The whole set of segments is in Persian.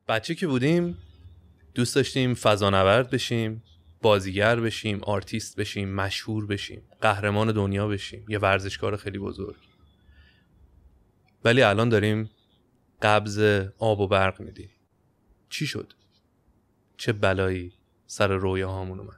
بچه که بودیم دوست داشتیم فضانورد بشیم، بازیگر بشیم، آرتیست بشیم، مشهور بشیم، قهرمان دنیا بشیم، یه ورزشکار خیلی بزرگ. ولی الان داریم قبض آب و برق میدیم. چی شد؟ چه بلایی سر رویاهامون اومد؟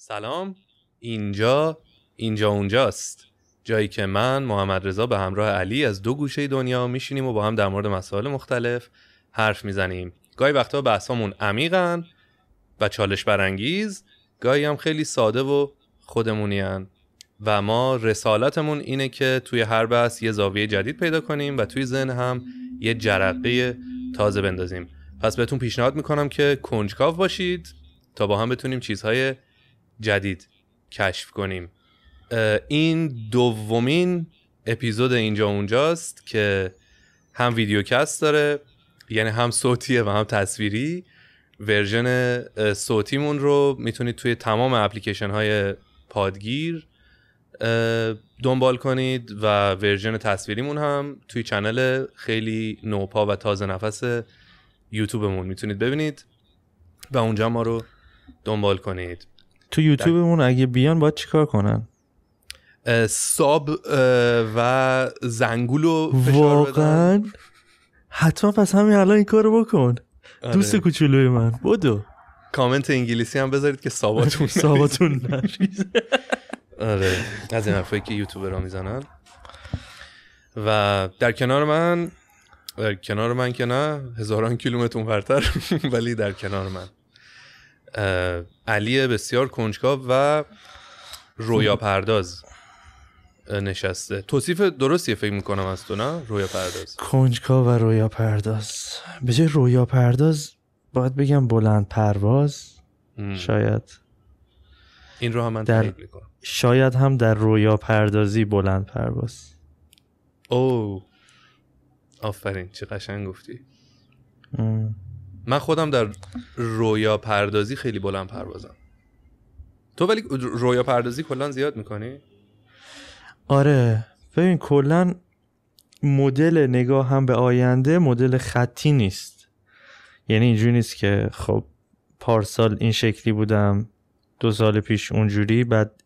سلام، اینجا اونجاست، جایی که من محمد رضا به همراه علی از دو گوشه دنیا میشینیم و با هم در مورد مسائل مختلف حرف میزنیم. گاهی وقتا بحثامون عمیقن و چالش برانگیز، گاهی هم خیلی ساده و خودمونیان و ما رسالتمون اینه که توی هر بحث یه زاویه جدید پیدا کنیم و توی ذهن هم یه جرقه تازه بندازیم. پس بهتون پیشنهاد میکنم که کنجکاو باشید تا با هم بتونیم چیزهای جدید کشف کنیم. این دومین اپیزود اینجا اونجاست که هم ویدیوکست داره، یعنی هم صوتیه و هم تصویری. ورژن صوتیمون رو میتونید توی تمام اپلیکیشن های پادگیر دنبال کنید و ورژن تصویریمون هم توی چنل خیلی نوپا و تازه نفس یوتیوبمون میتونید ببینید و اونجا ما رو دنبال کنید. تو یوتیوبمون اگه بیان باید چیکار کنن؟ ساب و زنگول رو فشار بدن. واقعا؟ حتما پس همین الان این کارو بکن. دوست کوچولوی من بدو کامنت انگلیسی هم بذارید که ساباتون نریزه. آره، از این حرفایی که یوتیوبرها میزنن. و در کنار من که نه هزاران کیلومتر اونورتر ولی در کنار من علی بسیار کنجکاو و رویا پرداز نشسته. توصیف درستیه فکر میکنم از تو، نه؟ رویا پرداز، کنجکاو و رویا پرداز. به جای رویا پرداز باید بگم بلند پرواز. شاید این رو هم من تایید میکنم. شاید هم در رویا پردازی بلند پرواز. اوه آفرین، چه قشنگ گفتی. من خودم در رویا پردازی خیلی بلند پروازم. تو ولی رویا پردازی کلان زیاد میکنی؟ آره، ببین کلان مدل نگاه هم به آینده مدل خطی نیست. یعنی اینجوری نیست که خب پارسال این شکلی بودم، 2 سال پیش اونجوری، بعد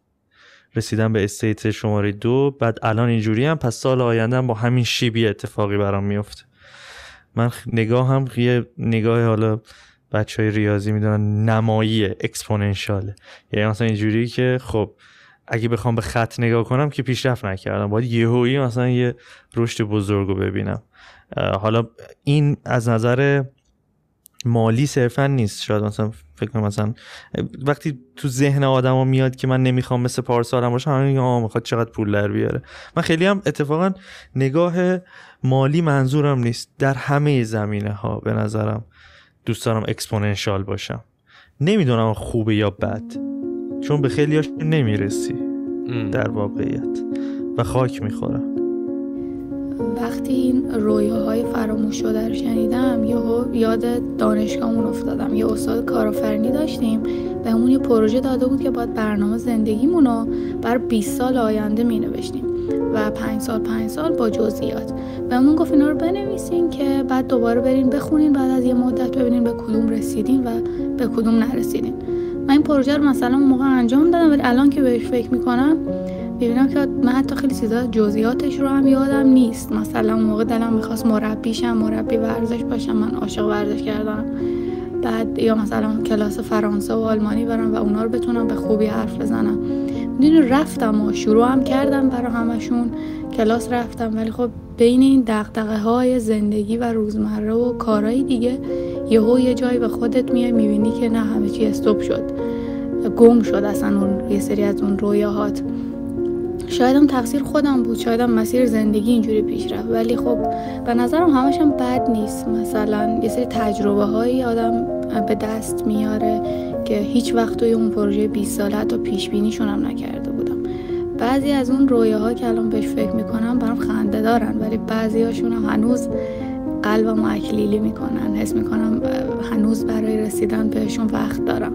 رسیدم به استیت شماره 2، بعد الان اینجوری هم، پس سال آینده هم با همین شیبی اتفاقی برام میفته. من نگاه هم یه نگاه، حالا بچهای ریاضی میدونن، نمایی اکسپوننشیاله. یعنی مثلا اینجوری که خب اگه بخوام به خط نگاه کنم که پیشرفت نکردم، باید یهویی مثلا یه رشد بزرگو ببینم. حالا این از نظر مالی صرفا نیست. شاید مثلا فکر کنم مثلا وقتی تو ذهن آدمو میاد که من نمیخوام مثل پارسالم باشم، همین میخواد چقدر پول در بیاره. من خیلی هم اتفاقا نگاه مالی منظورم نیست، در همه زمینه ها به نظرم دوست دارم اکسپوننشال باشم. نمیدونم خوبه یا بد، چون به خیلیاش نمیرسی در واقعیت و خاک میخورم. وقتی این رویاهای فراموش شده رو شنیدم یاد دانشگاهمون افتادم. یه استاد کارآفرینی داشتیم، بهمون یه پروژه داده بود که باید برنامه زندگیمون رو برای 20 سال آینده مینوشتیم و 5 سال با جزئیات. بهمون گفت اینا رو بنویسین که بعد دوباره برین بخونین، بعد از یه مدت ببینین به کدوم رسیدین و به کدوم نرسیدین. من این پروژه رو مثلا اون موقع انجام دادم، ولی الان که بهش فکر میکنم ببینم که من حتی خیلی چیزا جزئیاتش رو هم یادم نیست. مثلا اون موقع دلم میخواست مربی ورزش باشم، من عاشق ورزش کردم. بعد یا مثلا کلاس فرانسه و آلمانی برم و اونا رو بتونم به خوبی حرف بزنم. میدونی رفتم و شروع هم کردم برای همشون کلاس رفتم، ولی خب بین این دغدغه‌های زندگی و روزمره و کارهای دیگه یه جایی به خودت میبینی که نه، همه چی استاپ شد، گم شد اصلا اون یه سری از اون رویاهات. شایدم تقصیر خودم بود، شایدم مسیر زندگی اینجوری پیش رفت، ولی خب به نظرم همش هم بد نیست. مثلا یه سری تجربه هایی آدم به دست میاره که هیچ وقت توی اون پروژه 20 ساله حتی پیش بینیشون هم نکرده بودم. بعضی از اون رویاها که الان بهش فکر میکنم برام خنده دارن، ولی بعضی هاشون هم هنوز قلبم اکلیلی میکنن، حس میکنم هنوز برای رسیدن بهشون وقت دارم.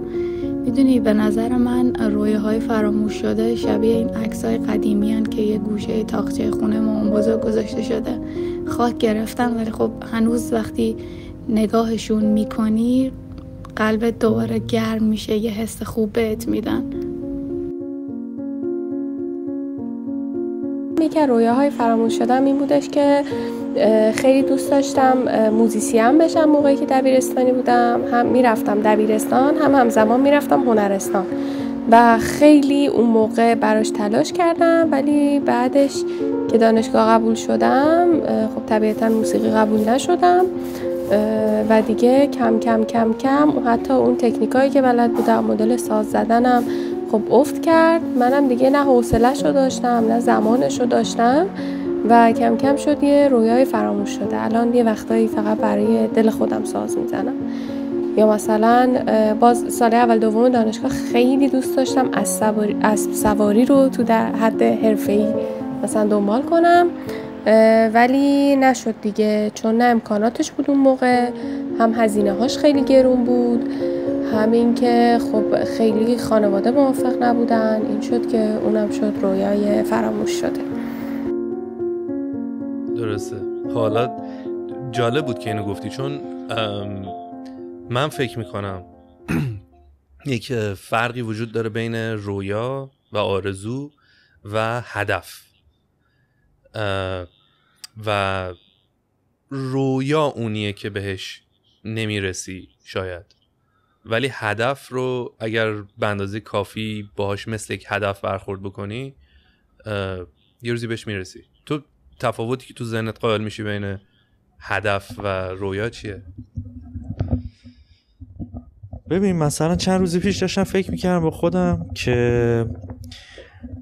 میدونی به نظر من رویاهای فراموش شده شبیه این عکسای قدیمی هن که یه گوشه تاقچه خونه مامان بزرگ گذاشته شده، خاک گرفتن، ولی خب هنوز وقتی نگاهشون میکنی قلبت دوباره گرم میشه، یه حس خوب بهت میدن. یکی از رویاهای فراموش شدم این بودش که خیلی دوست داشتم موزیسین بشم. موقعی که دبیرستانی بودم هم میرفتم دبیرستان هم همزمان میرفتم هنرستان و خیلی اون موقع براش تلاش کردم، ولی بعدش که دانشگاه قبول شدم خب طبیعتا موسیقی قبول نشدم و دیگه کم کم کم کم حتی اون تکنیکایی که بلد بودم، مدل ساز زدنم خب افت کرد. منم دیگه نه حوصله‌شو داشتم نه زمانشو داشتم و کم کم شد یه رویای فراموش شده. الان یه وقتایی فقط برای دل خودم ساز میزنم. یا مثلا باز سال اول دوم دانشگاه خیلی دوست داشتم اسب سواری رو تو در حد حرفه‌ای مثلا دنبال کنم، ولی نشد دیگه، چون نه امکاناتش بود اون موقع، هم هزینه هاش خیلی گرون بود، همین که خب خیلی خانواده موافق نبودن. این شد که اونم شد رویای فراموش شده. درسته. حالا جالب بود که اینو گفتی، چون من فکر میکنم یک فرقی وجود داره بین رویا و آرزو و هدف. و رویا اونیه که بهش نمیرسی شاید، ولی هدف رو اگر به اندازه کافی باهاش مثل یک هدف برخورد بکنی یه روزی بهش میرسی. تو تفاوتی که تو ذهنت قائل میشی بین هدف و رویا چیه؟ ببین مثلا چند روز پیش داشتم فکر میکردم با خودم که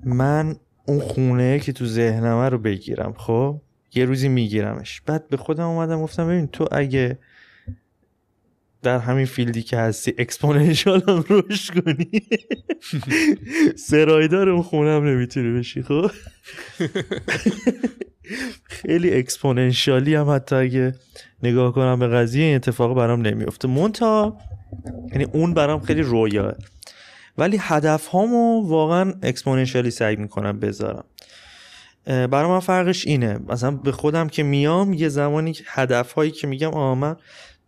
من اون خونه که تو ذهنمه رو بگیرم، خب یه روزی میگیرمش. بعد به خودم اومدم گفتم ببین تو اگه در همین فیلدی که هستی اکسپوننشال هم رشد کنی سرایدار اون خونه هم نمیتونی بشی. خب خیلی اکسپوننشالی هم حتی اگه نگاه کنم به قضیه این اتفاق برام نمیفته. منتها یعنی اون برام خیلی رویاه، ولی هدف هامو واقعا اکسپوننشالی سعی میکنم بذارم. برای من فرقش اینه، مثلا به خودم که میام یه زمانی هدف هایی که میگم من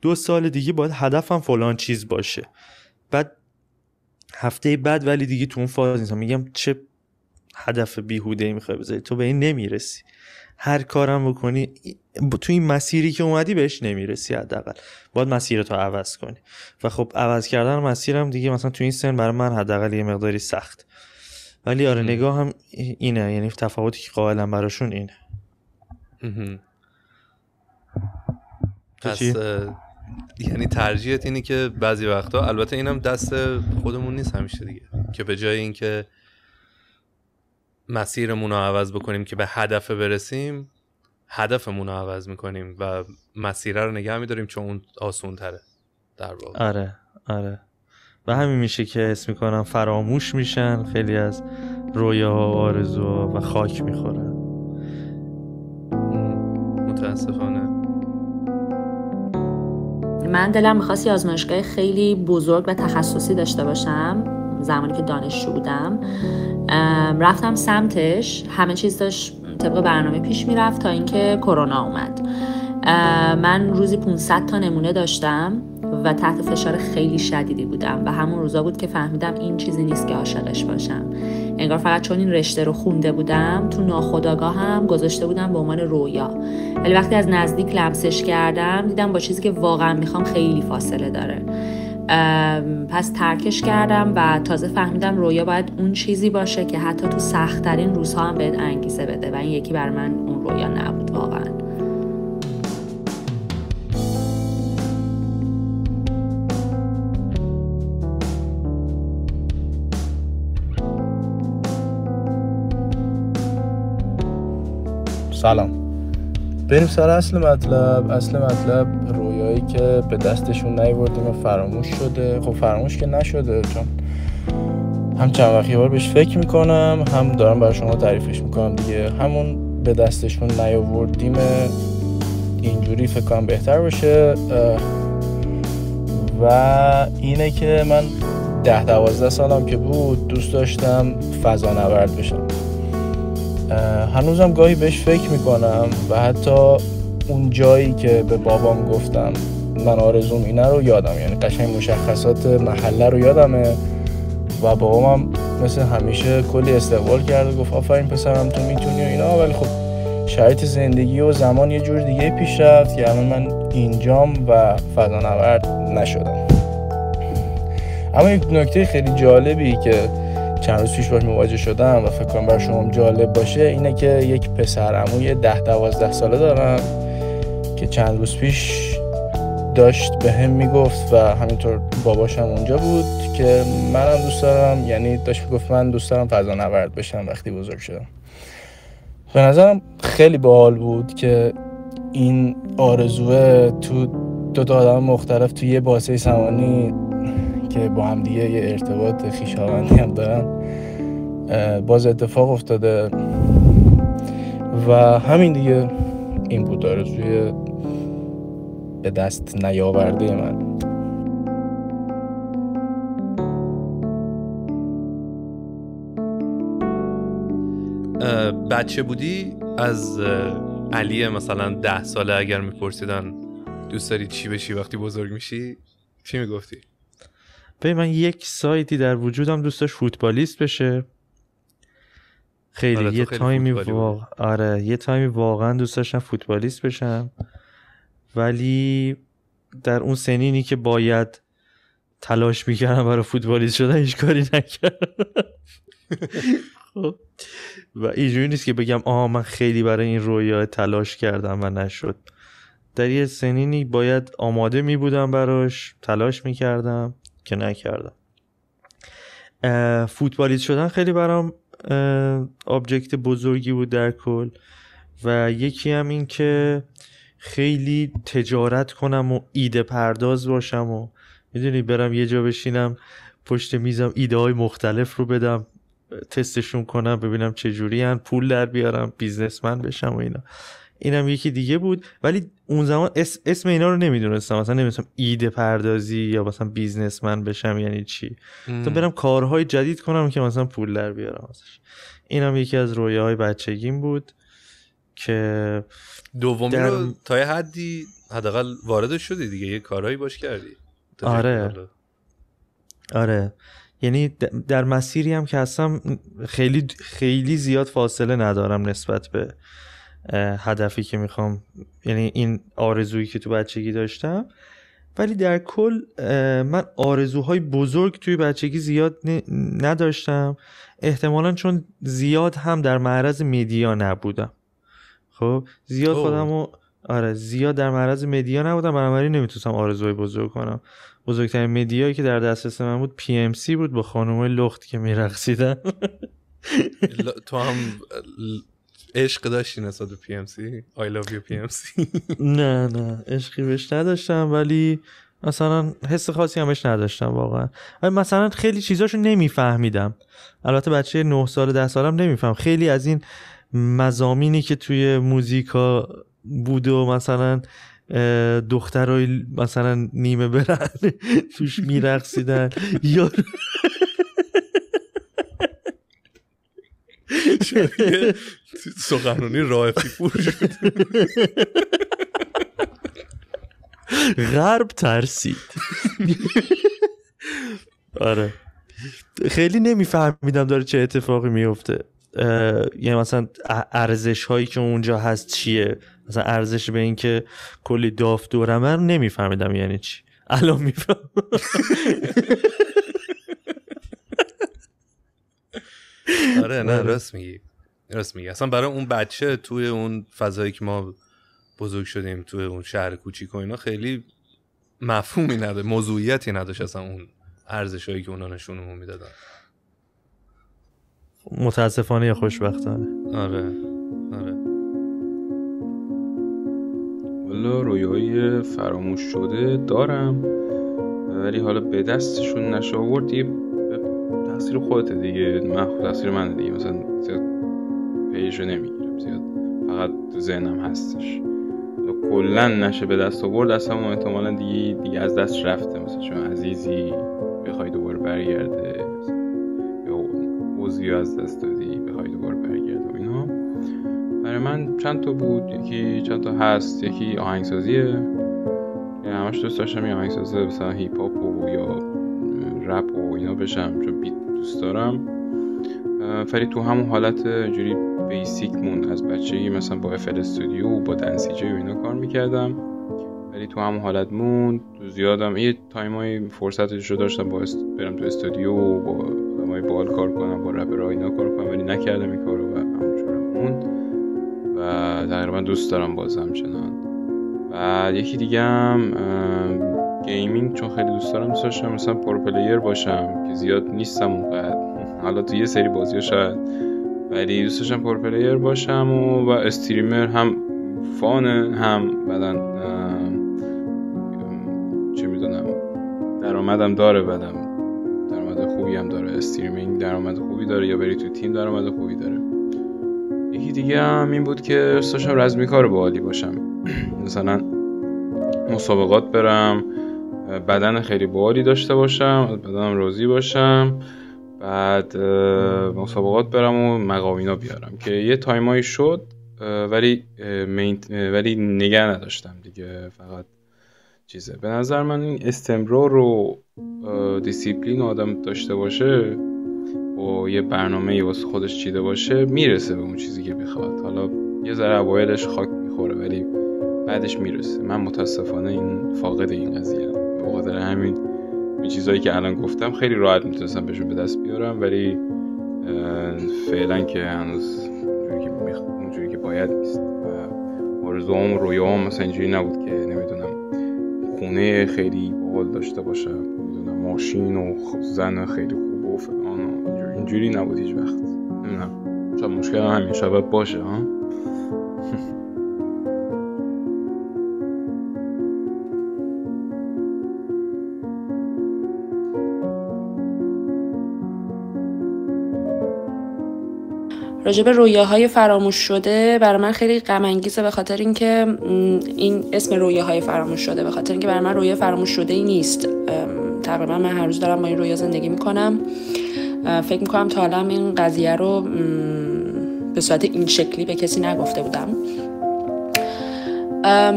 2 سال دیگه باید هدفم فلان چیز باشه، بعد هفته بعد ولی دیگه تو اون فاز نیستم، میگم چه هدف بیهوده‌ای میخوای بذاری، تو به این نمیرسی، هر کارم بکنی تو این مسیری که اومدی بهش نمیرسی، حداقل باید مسیرتو عوض کنی. و خب عوض کردن مسیرم دیگه مثلا تو این سن برای من حداقل یه مقداری سخت، ولی آره نگاه هم اینه، یعنی تفاوتی که قائلم براشون اینه. پس یعنی ترجیحت اینه که بعضی وقتا، البته اینم دست خودمون نیست همیشه دیگه، که به جای اینکه مسیرمون رو عوض بکنیم که به هدف برسیم، هدفمون رو عوض میکنیم و مسیر رو نگه میداریم چون اون آسون تره در واقع. آره و همین میشه که حس میکنم فراموش میشن خیلی از رویاها و آرزوها و خاک میخورن متاسفانه. من دلم میخواست یه آزمایشگاه خیلی بزرگ و تخصصی داشته باشم زمانی که دانشجو بودم. رفتم سمتش، همه چیز داشت طبق برنامه پیش میرفت تا اینکه کرونا اومد. من روزی 500 تا نمونه داشتم و تحت فشار خیلی شدیدی بودم و همون روزا بود که فهمیدم این چیزی نیست که عاشقش باشم. انگار فقط چون این رشته رو خونده بودم تو ناخودآگاهم گذاشته بودم به عنوان رویا، ولی وقتی از نزدیک لمسش کردم دیدم با چیزی که واقعا میخوام خیلی فاصله داره. پس ترکش کردم و تازه فهمیدم رویا باید اون چیزی باشه که حتی تو سخت‌ترین روزها هم بهت انگیزه بده و این یکی بر من اون رویا نبود واقعا. سلام. بریم سر اصل مطلب رویایی که به دستشون نیاوردیم و فراموش شده. خب فراموش که نشده، چون هم چند وقت یه بار بهش فکر میکنم، هم دارم برای شما تعریفش میکنم دیگه. همون به دستشون نیاوردیم اینجوری فکر کنم بهتر باشه. و اینه که من 10-12 سالم که بود دوست داشتم فضانورد بشم. هنوزم گاهی بهش فکر میکنم و حتی اون جایی که به بابام گفتم من آرزوم اینه رو یادم، یعنی قشنگ مشخصات محله رو یادمه و بابام مثل همیشه کلی استقبال کرد و گفت آفرین پسرم تو میتونی و اینا. ولی خب شرایط زندگی و زمان یه جور دیگه پیش رفت که من اینجام و فضانورد نشدم. اما یک نکته خیلی جالبی که چند روز پیش باش مواجه شدم و فکر کنم برای شما جالب باشه اینه که یک پسر عموی 10-12 ساله دارم که چند روز پیش داشت به هم میگفت و همینطور باباشم اونجا بود که منم دوست دارم، یعنی داشت میگفت من دوست دارم فضانورد بشم وقتی بزرگ شدم. به نظرم خیلی باحال بود که این آرزوه تو دو تا آدم مختلف توی یه بازه زمانی که با هم دیگه یه ارتباط خویشاوندی هم دارن باز اتفاق افتاده و همین دیگه. این بود آرزوی به دست نیاورده من. بچه بودی از علی مثلا 10 ساله اگر میپرسیدن دوست داری چی بشی وقتی بزرگ میشی چی میگفتی؟ ببین من یک سایتی در وجودم دوست داشت فوتبالیست بشه. خیلی یه تایمی واقعا دوست داشتم فوتبالیست بشم، ولی در اون سنینی که باید تلاش میکردم برای فوتبالیست شدن هیچ کاری نکردم. و اینجوری نیست که بگم من خیلی برای این رویا تلاش کردم و نشد. در یه سنینی باید آماده میبودم براش، تلاش میکردم که نکردم. فوتبالیست شدن خیلی برام آبجکت بزرگی بود در کل و یکی هم این که خیلی تجارت کنم و ایده پرداز باشم و میدونی برم یه جا بشینم پشت میزم ایده های مختلف رو بدم تستشون کنم ببینم چجوری هن، پول در بیارم، بیزنسمن بشم و اینا. اینم یکی دیگه بود، ولی اون زمان اسم اینا رو نمیدونستم، مثلا نمیدونستم ایده پردازی یا مثلا بیزنسمن بشم یعنی چی. مثلا برم کارهای جدید کنم که مثلا پول در بیارم ازش. اینم یکی از رویاهای بچگیم بود که دومی رو تا یه حدی حداقل وارد شدی دیگه، یه کارهایی باش کردی. آره یعنی در مسیری هم که هستم خیلی خیلی زیاد فاصله ندارم نسبت به هدفی که میخوام، یعنی این آرزویی که تو بچگی داشتم. ولی در کل من آرزوهای بزرگ توی بچگی زیاد نداشتم، احتمالاً چون زیاد هم در معرض مدیا نبودم. خب زیاد خودمو زیاد در معرض مدیا نبودم، بنابراین نمیتونستم آرزوهای بزرگ کنم. بزرگترین مدیایی که در دسترس من بود PMC بود با خانمای لخت که میرقصیدن. تو هم عشق داشتی نسبت به PMC؟ I love you PMC. نه عشقی بهش نداشتم، ولی مثلا حس خاصی همش نداشتم واقعا. مثلا خیلی چیزاشو نمیفهمیدم، البته بچه 9 سال 10 سالم نمیفهم خیلی از این مضامینی که توی موزیکا بود و مثلا دخترای مثلا نیمه برن توش میرقصیدن یا سخنرانی رائفی پور شد. غرب ترسید. آره خیلی نمیفهمیدم داره چه اتفاقی میفته. یعنی مثلا ارزش هایی که اونجا هست چیه، مثلا ارزش به این که کلی داف دورمه رو نمیفهمیدم یعنی چی. الان میفهم. آره نه راست میگی. اصلا برای اون بچه توی اون فضایی که ما بزرگ شدیم توی اون شهر کوچیک و اینا خیلی مفهومی نداره، موضوعیتی نداشت اصلا اون ارزشایی که اونا نشونمون میدادن. متاسفانه یا خوشبختانه. آره والا رویای فراموش شده دارم، ولی حالا به دستشون نشه آورد دیگه تقصیر خودته دیگه، تقصیر منه دیگه. مثلا زیاد پیشو نمیگیرم، زیاد فقط تو ذهنم هستش. کلا نشه به دست آورد اصلا احتمالاً دیگه از دست رفته. مثلا چون عزیزی بخوای دوباره برگرده یا عضوی از دست دادی بخوای دوباره برگرده و اینا. برای من چند تا بود، چند تا هست. یکی آهنگسازیه، یعنی همش دوست داشتم یه آهنگسازه مثلا هیپ هاپ و یا رپ و اینا بشم، چون بیت دوست دارم. ولی تو همون حالت جوری بیسیک موند از بچگی، مثلا با FL استودیو و با دنسیجه و اینا کار میکردم، ولی تو همون حالت موند. تو زیادم یه تایمای فرصتش رو داشتم برم تو استودیو و با آدمای بال کار کنم، با رپرها اینا کار کنم، ولی نکردم این کارو و همونجورم موند و تقریبا دوست دارم باز همچنان. و یکی دیگه هم گیمینگ، چون خیلی دوست داشتم مثلا پرو پلیر باشم که زیاد نیستم اونقدر، حالا تو یه سری بازی‌ها شاید، ولی دوست داشتم پرو پلیر باشم و استریمر، هم فانه هم بعدن چه میدونم درآمدم داره، بعدم درآمد خوبی هم داره. استریمینگ درآمد خوبی داره، یا بری تو تیم درآمد خوبی داره. یکی دیگه هم این بود که دوست داشتم رزمیکار باحالی باشم، مثلا مسابقات برم، بدن خیلی باحالی داشته باشم، بدنم راضی باشم، بعد مسابقات برم و مقامینا بیارم که یه تایمایی شد، ولی نگه نداشتم دیگه. فقط چیزه به نظر من این استمرار و دیسیپلین آدم داشته باشه و یه برنامه‌ای واسه خودش چیده باشه، میرسه به اون چیزی که بخواد. حالا یه ذره اوایلش خاک میخوره ولی بعدش میرسه. من متاسفانه این فاقد این قضیه ام. به خاطر همین این چیزایی که الان گفتم خیلی راحت میتونستم بهشون به دست بیارم، ولی فعلا که هنوز اونجوری که باید نیست. و آرزوام و رویاام مثلا اینجوری نبود که نمیدونم خونه خیلی باحال داشته باشم، نمیدونم ماشین و زن خیلی خوب و فلان و اینجوری نبود هیچ وقت. نمیدونم چون مشکل همین شاید باشه ها. راجب رویاهای فراموش شده برای من خیلی غم انگیزه، به خاطر اینکه این اسم رویاهای فراموش شده، به خاطر اینکه برای من رویا فراموش شده ای نیست. تقریبا من هر روز دارم با این رویا زندگی میکنم. فکر میکنم تا حالا این قضیه رو به صورت این شکلی به کسی نگفته بودم.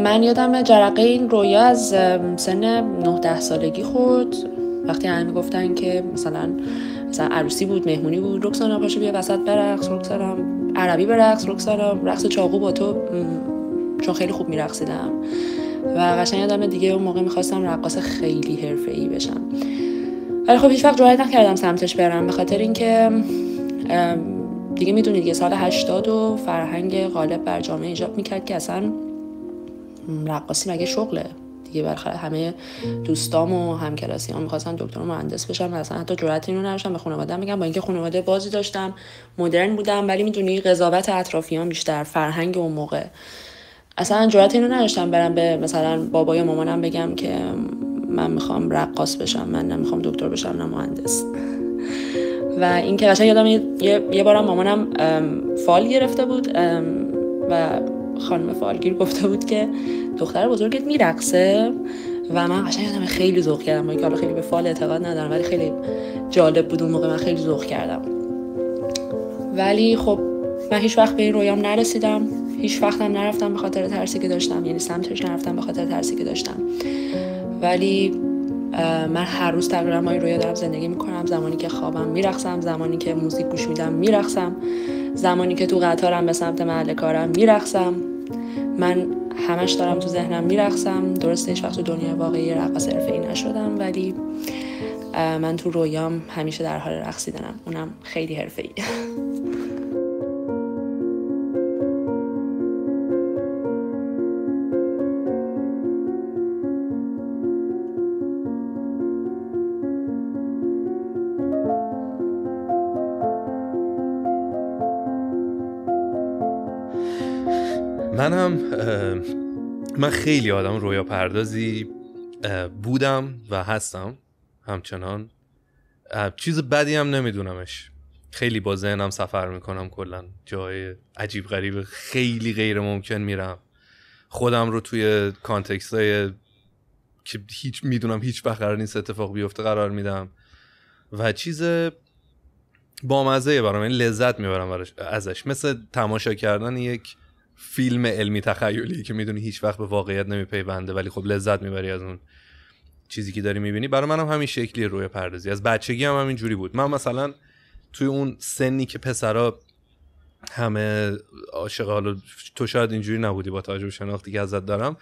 من یادم جرقه این رویا از سن 9-10 سالگی خورد، وقتی همه میگفتن که مثلا عروسی بود، مهمونی بود، رکسانا پاشو بیا وسط برقص، رکسانا عربی برقص، رکسانا رقص چاقو با تو، چون خیلی خوب میرقصیدم و قشنگ یادم دیگه اون موقع میخواستم رقاص خیلی حرفه‌ای بشم، ولی خب هیچ وقت جرئت نکردم سمتش برم، به خاطر اینکه دیگه میدونید که سال 80 و فرهنگ غالب بر جامعه ایجاب میکرد که اصلا رقاصی مگه شغله دیگه. بالاخره همه دوستام و همکلاسیام می‌خواستن دکتر و مهندس بشن و اصلا حتی جرأت اینو نداشتم به خانواده‌ام بگم، با اینکه خانواده بازی داشتم، مدرن بودم، ولی میدونی قضاوت اطرافیان بیشتر، فرهنگ اون موقع، اصلا جرأت اینو نداشتم برم به مثلا بابا یا مامانم بگم که من میخوام رقاص بشم، من نمیخوام دکتر بشم نه مهندس. و این که قشنگ یادم یه بارم مامانم فال گرفته بود و خانم فالگیر گفته بود که دختر بزرگت میرقصه و من قشنگ یادم خیلی ذوق کردم، با اینکه حالا خیلی به فال اعتقاد ندارم ولی خیلی جالب بود اون موقع، من خیلی ذوق کردم. ولی خب من هیچ وقت به این رویام نرسیدم، هیچ وقتم نرفتم به خاطر ترسی که داشتم، یعنی سمتش نرفتم به خاطر ترسی که داشتم. ولی من هر روز تقریبا با این رویا دارم زندگی میکنم. زمانی که خوابم میرقصم، زمانی که موزیک گوش میدم میرقصم، زمانی که تو قطارم به سمت محل کارم میرقصم. من همش دارم تو ذهنم میرقصم. درسته هیچ وقت تو دنیای واقعی رقاص حرفه‌ای نشدم، ولی من تو رویام همیشه در حال رقصیدنم، اونم خیلی حرفه‌ای. من خیلی آدم رویا پردازی بودم و هستم همچنان. چیز بدی هم نمیدونمش. خیلی با ذهنم سفر میکنم، کلا جای عجیب غریب خیلی غیر ممکن میرم. خودم رو توی کانتکست های که میدونم هیچ وقت قرار نیست اتفاق بیفته قرار میدم و چیز بامزه برام، این لذت میبرم ازش. مثل تماشا کردن یک فیلم علمی تخیلی که میدونی هیچ وقت به واقعیت نمیپیونده ولی خب لذت میبری از اون چیزی که داری میبینی. برای منم همین شکلی رویا پردازی از بچگی هم همین جوری بود. من مثلا توی اون سنی که پسرا همه عاشق، حالا تو شاید اینجوری نبودی با توجه به شناختی که ازت دارم،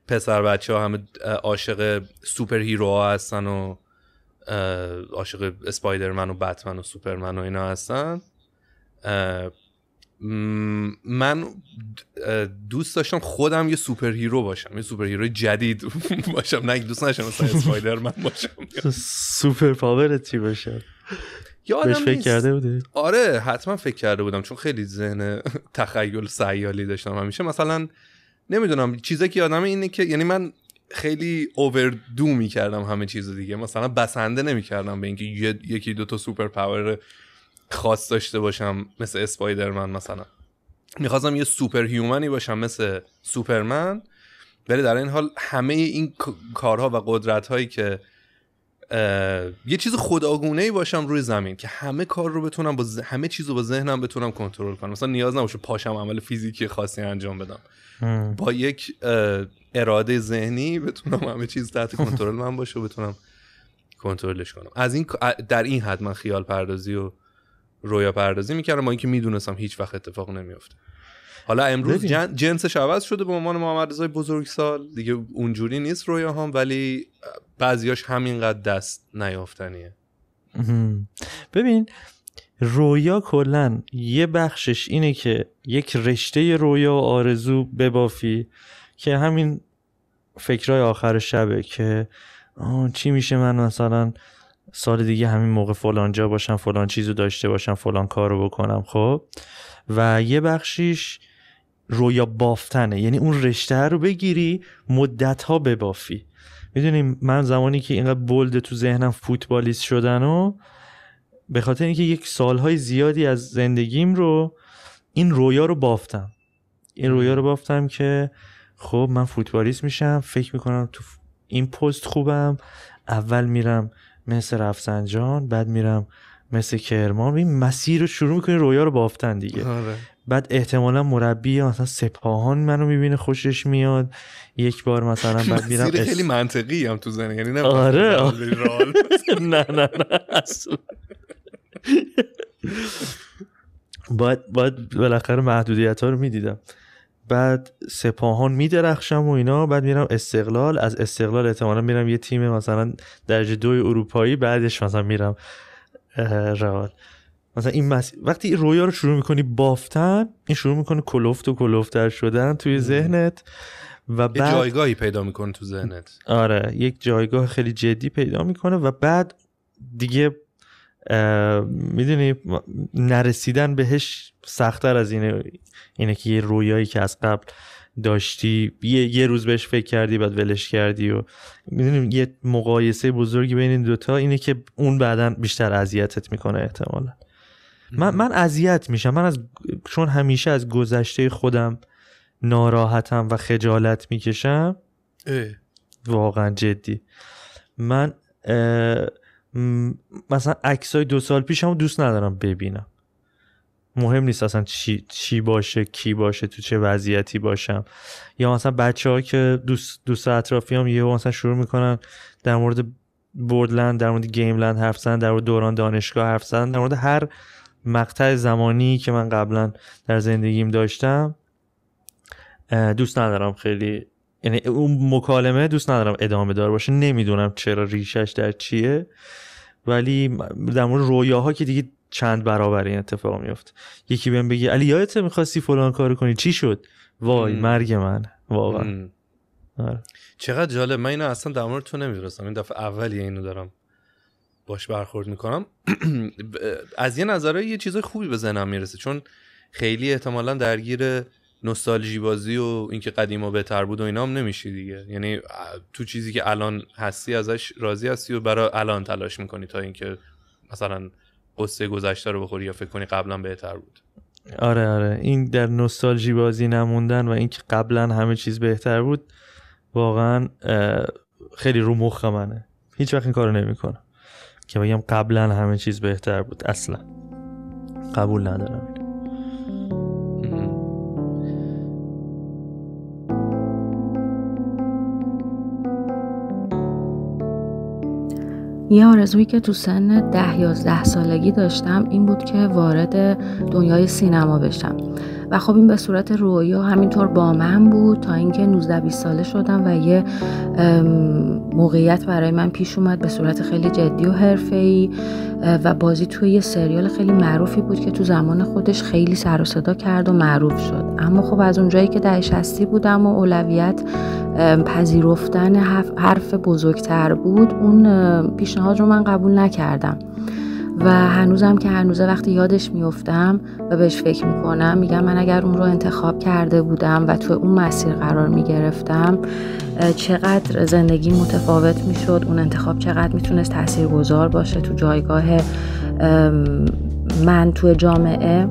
پسر بچه‌ها همه عاشق سوپر هیروها هستن و عاشق اسپایدرمن و بتمن و سوپرمن و اینا هستن. من دوست داشتم خودم یه سوپر هیرو باشم، یه سوپر هیرو جدید باشم، نه دوست داشتم مثلا اسپایدرمن باشم. سوپر پاورت چی باشه؟ بهش فکر کرده بودی؟ آره حتما فکر کرده بودم، چون خیلی ذهن تخیل سیالی داشتم همیشه. مثلا نمیدونم چیزی که یادمه اینه که یعنی من خیلی اووردو میکردم همه چیز دیگه، مثلا بسنده نمیکردم به اینکه یکی دو تا سوپر پاور خاص داشته باشم مثل اسپایدرمن. مثلا میخواستم یه سوپر هیومنی باشم مثل سوپرمن، ولی در این حال همه این کارها و قدرت‌هایی که یه چیز خداگونه‌ای باشم روی زمین که همه کار رو بتونم همه چیزو با ذهنم بتونم کنترل کنم. مثلا نیاز نباشه پاشم عمل فیزیکی خاصی انجام بدم، با یک اراده ذهنی بتونم همه چیز تحت کنترل من باشه و بتونم کنترلش کنم. از این در این حد من خیال پردازی و رویا پردازی میکردم، با اینکه میدونستم هیچ وقت اتفاق نمیافته. حالا امروز جنسش عوض شده به عنوان محمد رضای بزرگسال دیگه، اونجوری نیست رویاهام، ولی بعضیاش همینقدر دست نیافتنیه. ببین رویا کلن یه بخشش اینه که یک رشته رویا و آرزو ببافی که همین فکرای آخر شبه که چی میشه من مثلا سال دیگه همین موقع فلان جا باشم، فلان چیزو داشته باشم، فلان کارو بکنم. خب و یه بخشیش رویا بافتنه، یعنی اون رشته رو بگیری مدت‌ها ببافی. میدونیم من زمانی که اینقدر بولد تو ذهنم فوتبالیست شدن و به خاطر اینکه یک سالهای زیادی از زندگیم رو این رویا رو بافتم. این رویا رو بافتم که خب من فوتبالیست میشم، فکر میکنم تو این پست خوبم، اول میرم مثل رفسنجان، بعد میرم مثل کرمان. این مسیر رو شروع میکنی رویا رو بافتن دیگه. بعد احتمالا مربی مثلا سپاهان منو میبینه خوشش میاد یک بار مثلا، بعد میرم مسیر خیلی منطقی هم تو ذهن، یعنی نه آره نه اصلا باید بالاخره محدودیت ها رو میدیدم. بعد سپاهان میدرخشم و اینا، بعد میرم استقلال، از استقلال احتمالا میرم یه تیم مثلا درجه 2 اروپایی، بعدش مثلا میرم رئال. مثلا این وقتی این رویا رو شروع میکنی بافتن، این شروع میکنه کلفت و کلفتر شدن توی ذهنت و بعد یه جایگاهی پیدا میکنه تو ذهنت. آره یک جایگاه خیلی جدی پیدا میکنه و بعد دیگه میدونی نرسیدن بهش سخت‌تر از اینه که یه رویایی که از قبل داشتی یه روز بهش فکر کردی بعد ولش کردی و میدونی یه مقایسه بزرگی بین این دوتا اینه که اون بعدن بیشتر اذیتت میکنه احتمالا. من اذیت میشم، من چون همیشه از گذشته خودم ناراحتم و خجالت میکشم. واقعا جدی من مثلا عکسای 2 سال پیشم دوست ندارم ببینم. مهم نیست اصلا چی باشه، کی باشه، تو چه وضعیتی باشم. یا مثلا بچه‌ها که دوست اطرافیام یهو مثلا شروع میکنن در مورد بوردلند، در مورد گیملند حرف زدن، در مورد دوران دانشگاه حرف زدن، در مورد هر مقطع زمانی که من قبلا در زندگیم داشتم، دوست ندارم خیلی، یعنی اون مکالمه دوست ندارم ادامه دار باشه. نمیدونم چرا ریشش در چیه، ولی در مورد رویاها که دیگه چند برابر این اتفاق میفته. یکی بهم بگه علی یادت می‌خواستی فلان کارو کنی، چی شد؟ وای مرگ من واقعا. چقدر جالب. من اینو اصلا در مورد تو نمی‌دونستم، این دفعه اولیه اینو دارم باش برخورد میکنم. از یه نظره یه چیز خوبی به ذهنم میرسه، چون خیلی احتمالاً درگیر نوستالژی بازی و اینکه قدیما بهتر بود و اینا هم نمیشی دیگه. یعنی تو چیزی که الان هستی ازش راضی هستی و برای الان تلاش میکنی تا اینکه مثلا قصه گذشته رو بخوری یا فکر کنی قبلا بهتر بود. آره این در نوستالژی بازی نموندن و اینکه قبلا همه چیز بهتر بود واقعا خیلی رو مخ منه. هیچ وقت این کارو نمیکنم که بگم قبلا همه چیز بهتر بود. اصلا قبول ندارم. یه آرزویی که تو سن 10-11 سالگی داشتم این بود که وارد دنیای سینما بشم و خب این به صورت رویا همینطور با من بود تا اینکه 19-20 ساله شدم و یه موقعیت برای من پیش اومد به صورت خیلی جدی و حرفه‌ای و بازی توی یه سریال خیلی معروفی بود که تو زمان خودش خیلی سر و صدا کرد و معروف شد. اما خب از اونجایی که دهه 60 بودم و اولویت پذیرفتن حرف بزرگتر بود، اون پیشنهاد رو من قبول نکردم و هنوزم که هنوزه وقتی یادش میافتم و بهش فکر میکنم میگم من اگر اون رو انتخاب کرده بودم و تو اون مسیر قرار میگرفتم چقدر زندگی متفاوت میشد، اون انتخاب چقدر میتونست تاثیرگذار باشه تو جایگاه من تو جامعه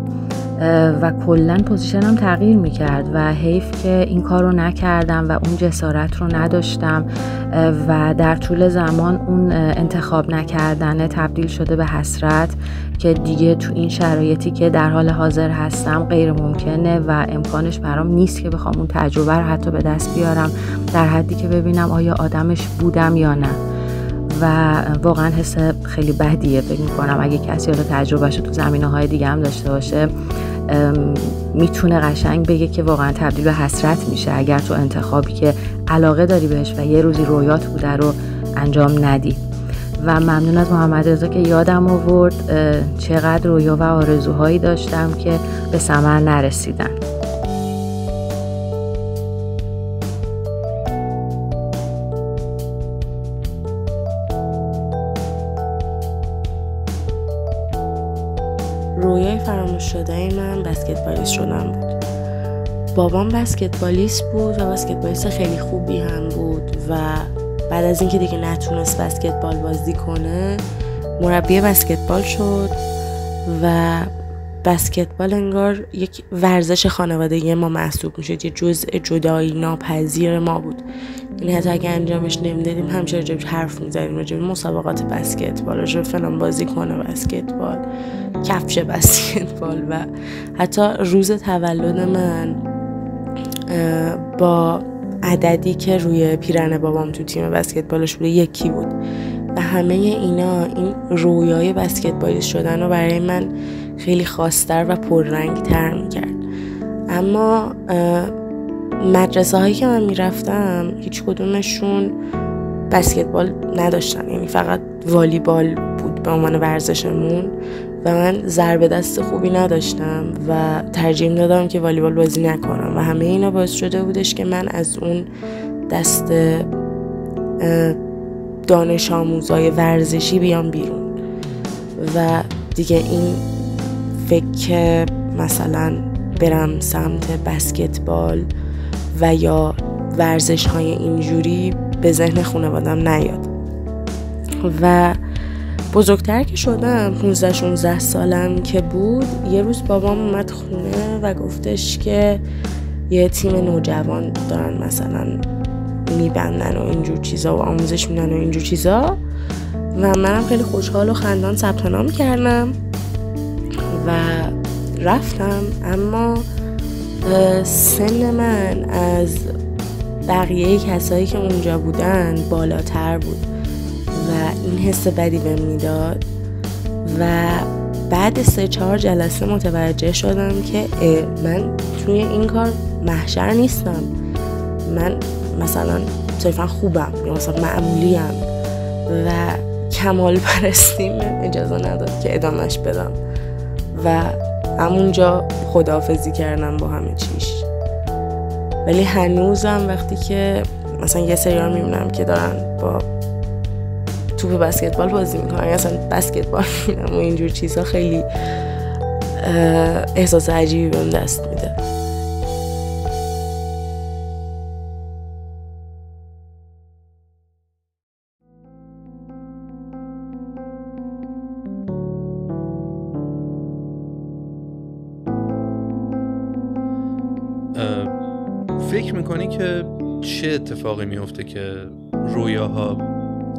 و کلن پوزیشنم تغییر میکرد و حیف که این کار رو نکردم و اون جسارت رو نداشتم و در طول زمان اون انتخاب نکردن تبدیل شده به حسرت که دیگه تو این شرایطی که در حال حاضر هستم غیر ممکنه و امکانش برام نیست که بخوام اون تجربه رو حتی به دست بیارم در حدی که ببینم آیا آدمش بودم یا نه. و واقعا حس خیلی بدیه. فکر میکنم اگه کسی حالا تجربهشو تو زمینه‌های دیگه هم داشته باشه میتونه قشنگ بگه که واقعا تبدیل به حسرت میشه اگر تو انتخابی که علاقه داری بهش و یه روزی رویات بوده رو انجام ندی. و ممنون از محمد رضا که یادم آورد چقدر رویا و آرزوهایی داشتم که به ثمر نرسیدن. رویای فراموش شده من بسکتبالیست شدن بود. بابام بسکتبالیست بود و بسکتبالیست خیلی خوبی هم بود و بعد از اینکه دیگه نتونست بسکتبال بازی کنه مربی بسکتبال شد و بسکتبال انگار یک ورزش خانوادگی ما محسوب میشد، یه جزء جدایی ناپذیر ما بود. یعنی حتی اگه انجامش نمیدادیم همیشه راجبش حرف میزدیم، راجب مسابقات بسکتبال، راجب فلان بازیکن بسکتبال، کفش بسکتبال. و حتی روز تولد من با عددی که روی پیرن بابام تو تیم بسکتبالش بوده یکی بود و همه اینا این رویای بسکتبالیست شدن رو برای من خیلی خاص‌تر و پررنگ‌تر می‌کرد. اما مدرسه هایی که من میرفتم هیچ کدومشون بسکتبال نداشتن، یعنی فقط والیبال بود به عنوان ورزشمون و من ضربه دست خوبی نداشتم و ترجیح دادم که والیبال بازی نکنم و همه اینا باعث شده بودش که من از اون دست دانش آموزای ورزشی بیام بیرون و دیگه این فکر مثلا برم سمت بسکتبال و یا ورزش های اینجوری به ذهن خانوادم نیاد. و بزرگتر که شدم 15-16 سالم که بود یه روز بابام اومد خونه و گفتش که یه تیم نوجوان دارن مثلا میبندن و اینجور چیزا و آموزش میدن و اینجور چیزا و منم خیلی خوشحال و خندان ثبت نام کردم و رفتم، اما سن من از بقیه کسایی که اونجا بودن بالاتر بود و این حس بدی بهم میداد و بعد 3-4 جلسه متوجه شدم که من توی این کار محشر نیستم، من مثلا صرفا خوبم یا مثلا معمولیم و کمال پرستیم اجازه نداد که ادامهش بدم و همونجا خداحافظی کردم با همه چیش. ولی هنوزم وقتی که مثلا یه سریار میبینم که دارن با توپ بسکتبال بازی میکنن یا اصلا بسکتبال میبینم و اینجور چیزها، خیلی احساس عجیبی بهم دست میده. فکر میکنی که چه اتفاقی میفته که رویاها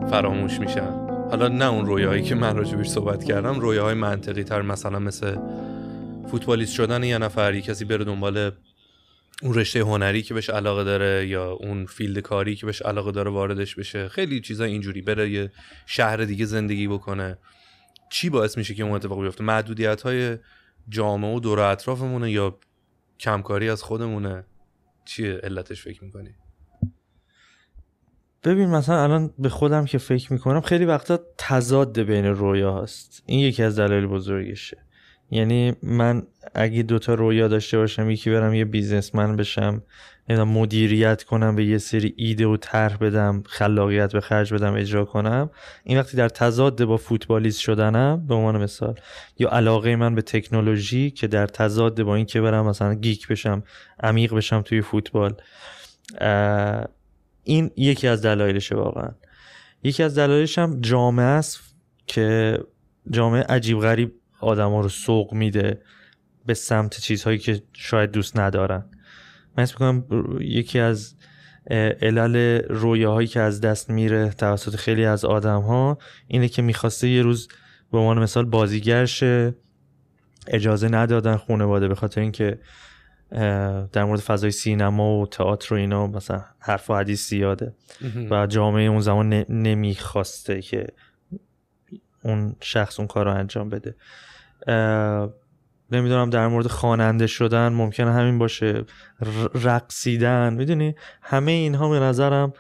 فراموش میشن؟ حالا نه اون رویاهایی که من راجبش صحبت کردم، رویاهای منطقی تر، مثلا مثل فوتبالیست شدن یه نفر، کسی بره دنبال اون رشته هنری که بهش علاقه داره یا اون فیلد کاری که بهش علاقه داره واردش بشه، خیلی چیزا اینجوری، بره یه شهر دیگه زندگی بکنه. چی باعث میشه که اون اتفاق بیفته؟ محدودیت‌های جامعه و دور اطرافمونه یا کمکاری از خودمونه؟ چیه علتش فکر میکنی؟ ببین مثلا الان به خودم که فکر میکنم خیلی وقتا تضاد بین رویا هست. این یکی از دلایل بزرگشه. یعنی من اگه 2 رویا داشته باشم، یکی برم یه بیزنسمن بشم، مدیریت کنم، به یه سری ایده و طرح بدم، خلاقیت به خرج بدم، اجرا کنم، این وقتی در تضاد با فوتبالیست شدنم به عنوان مثال، یا علاقه من به تکنولوژی که در تضاد با این که برم مثلا گیک بشم، عمیق بشم توی فوتبال، این یکی از دلایلشه. واقعا یکی از دلایلش هم جامعه است که جامعه عجیب غریب آدما رو سوق میده به سمت چیزهایی که شاید دوست ندارن. من اسم میکنم یکی از علل رویاهایی که از دست میره توسط خیلی از آدم‌ها اینه که میخواسته یه روز به عنوان مثال بازیگر شه، اجازه ندادن خانواده به خاطر اینکه در مورد فضای سینما و تئاتر و اینا مثلا حرف و حدیث زیاده و جامعه اون زمان نمیخواسته که اون شخص اون کار رو انجام بده. نمیدونم در مورد خواننده شدن ممکنه همین باشه، رقصیدن، میدونی همه اینها به نظرم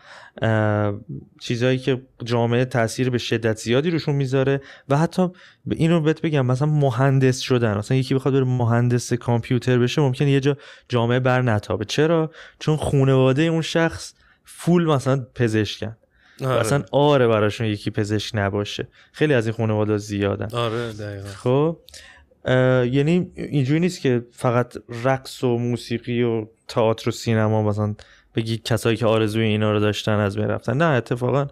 چیزایی که جامعه تاثیر به شدت زیادی روشون میذاره. و حتی اینو بهت بگم مثلا مهندس شدن، مثلا یکی بخواد بره مهندس کامپیوتر بشه ممکنه یه جا جامعه بر نتابه. چرا؟ چون خانواده اون شخص فول مثلا پزشکن. اصلا آره براشون یکی پزشک نباشه. خیلی از این خانواده زیادن. آره دقیقاً. خب یعنی اینجوری نیست که فقط رقص و موسیقی و تئاتر و سینما مثلا بگی کسایی که آرزوی اینا رو داشتن از بین رفتن. نه، اتفاقا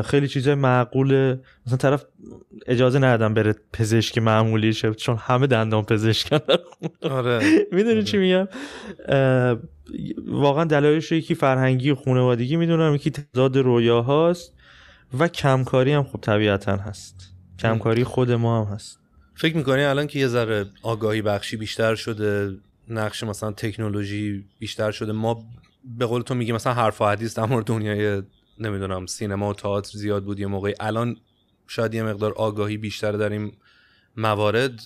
خیلی چیزای معقوله. مثلا طرف اجازه ندادن بره پزشک معمولی شه چون همه دندان پزشکن. آره میدونی چی میگم؟ واقعا دلایلش یکی فرهنگی و خانوادگی میدونم، یکی تضاد رویاهاست و کمکاری هم خب طبیعتا هست. کمکاری خود ما هم هست. فکر میکنی الان که یه ذره آگاهی بخشی بیشتر شده، نقش مثلا تکنولوژی بیشتر شده، ما به قول تو میگی مثلا حرف و حدیث در مورد دنیای نمیدونم سینما و تئاتر زیاد بود یه موقعی، الان شاید یه مقدار آگاهی بیشتر در این موارد،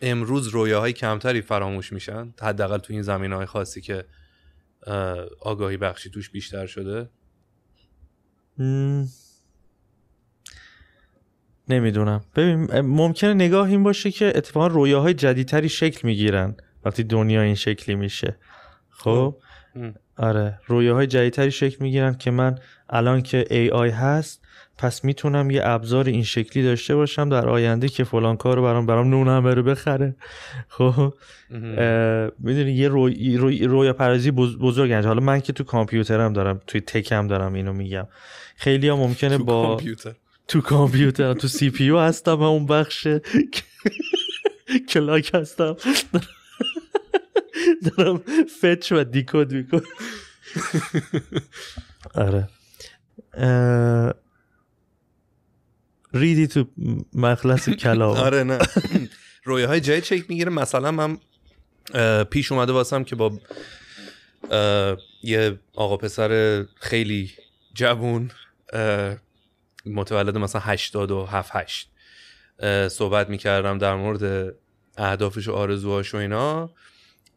امروز رویاهای کمتری فراموش میشن، حداقل تو این زمینه‌های خاصی که آگاهی بخشی توش بیشتر شده؟ نمیدونم. ببین ممکنه نگاه این باشه که اتفاقا رویاهای جدیدتری شکل میگیرن وقتی دنیا این شکلی میشه. خب آره رویاهای جدیدتری شکل میگیرن که من الان که AI هست پس میتونم یه ابزار این شکلی داشته باشم در آینده که فلان کارو برام نونم بره بخره. خب میدونی یه رویا پردازی بزرگ انجام. حالا من که تو کامپیوترم دارم، توی تکم دارم اینو میگم. خیلی ها ممکنه با تو کامپیوتر تو سی پی یو هستم، اون بخش کلاک هستم دارم فتچ و دیکود میکنم. آره ریدی تو مخلص کلام. آره نه رویاهای جدید شکل میگیره. مثلا من پیش اومده واسم که با یه آقا پسر خیلی جوون متولد مثلا 87-8 صحبت میکردم در مورد اهدافش و آرزوهاش و اینا.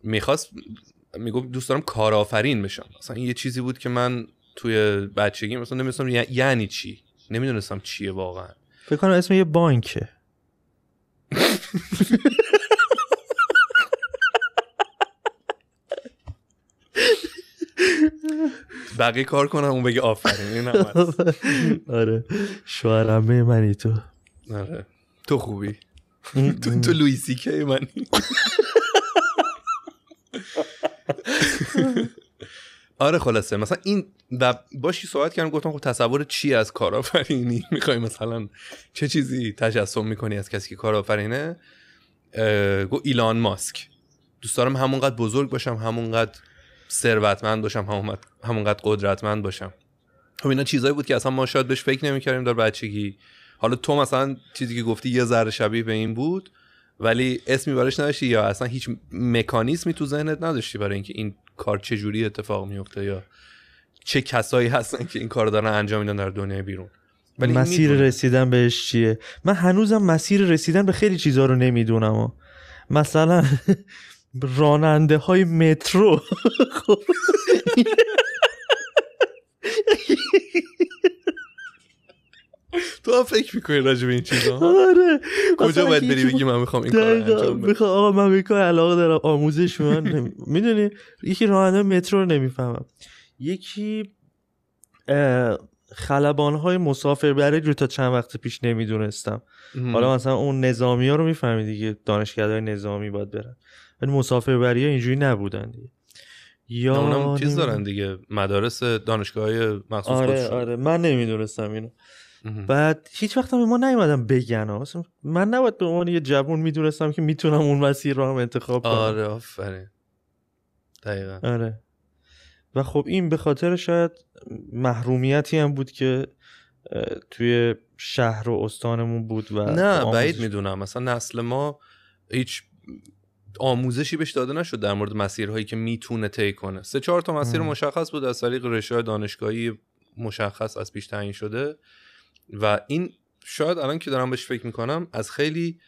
میگفت دوست دارم کارآفرین بشم. مثلا این یه چیزی بود که من توی بچگی مثلا نمیدونستم یعنی چی، نمیدونستم چیه واقعا. فکر کنم اسم یه بانکه. بقیه کار کنم اون بگه آفرین. این هم هست. آره شوهرمه منی تو. آره تو خوبی. تو لویسی که منی. آره خلاصه مثلا این و باشی صحبت کردم، گفتم خب تصور چی از کارآفرینی میخوای، مثلا چه چیزی تجسم میکنی از کسی که کارآفرینه؟ گفت ایلان ماسک. دوست دارم همونقدر بزرگ باشم، همونقدر ثروتمند باشم، همونقدر قدرتمند باشم. خب اینا چیزایی بود که اصلا ما شاید بهش فکر نمی‌کردیم در بچگی. حالا تو مثلا چیزی که گفتی یه ذره شبیه به این بود ولی اسمی براش نداشتی یا اصلا هیچ مکانیزمی تو ذهنت نداشتی برای اینکه این کار چه جوری اتفاق میفته یا چه کسایی هستن که این کار دارن انجام میدن در دنیای بیرون. ولی مسیر رسیدن بهش چیه؟ من هنوزم مسیر رسیدن به خیلی چیزا رو نمیدونم. مثلا راننده های مترو. تو هم فکر میکنی راجع به این چیزا؟ آره. کجا باید بری بگی من میخوام این کار انجام بدم؟ آقا من به کار علاقه دارم، آموزش من میدونی. یکی راننده مترو رو نمیفهمم، یکی خلبان‌های مسافربری رو تا چند وقت پیش نمیدونستم. حالا مثلا اون نظامی‌ها رو میفهمی دیگه، دانشگاه‌های نظامی باید برن، ولی مسافربری‌ها اینجوری نبودن دیگه. یا اونم چیز دارن دیگه، مدارس دانشگاه‌های مخصوص خودشون. آره من نمیدونستم اینو. بعد هیچ وقت به ما نیومدن بگن اصلا. من نباید به عنوان یه جوون میدونستم که میتونم اون مسیر رو هم انتخاب کنم. آره آفرین دقیقاً. آره و خب این به خاطر شاید محرومیتی هم بود که توی شهر و استانمون بود و نه بعید میدونم مثلا نسل ما هیچ آموزشی بهش داده نشد در مورد مسیرهایی که میتونه طی کنه. 3-4 تا مسیر مشخص بود از طریق رشته‌های دانشگاهی مشخص از پیش تعیین شده و این شاید الان که دارم بهش فکر میکنم از خیلی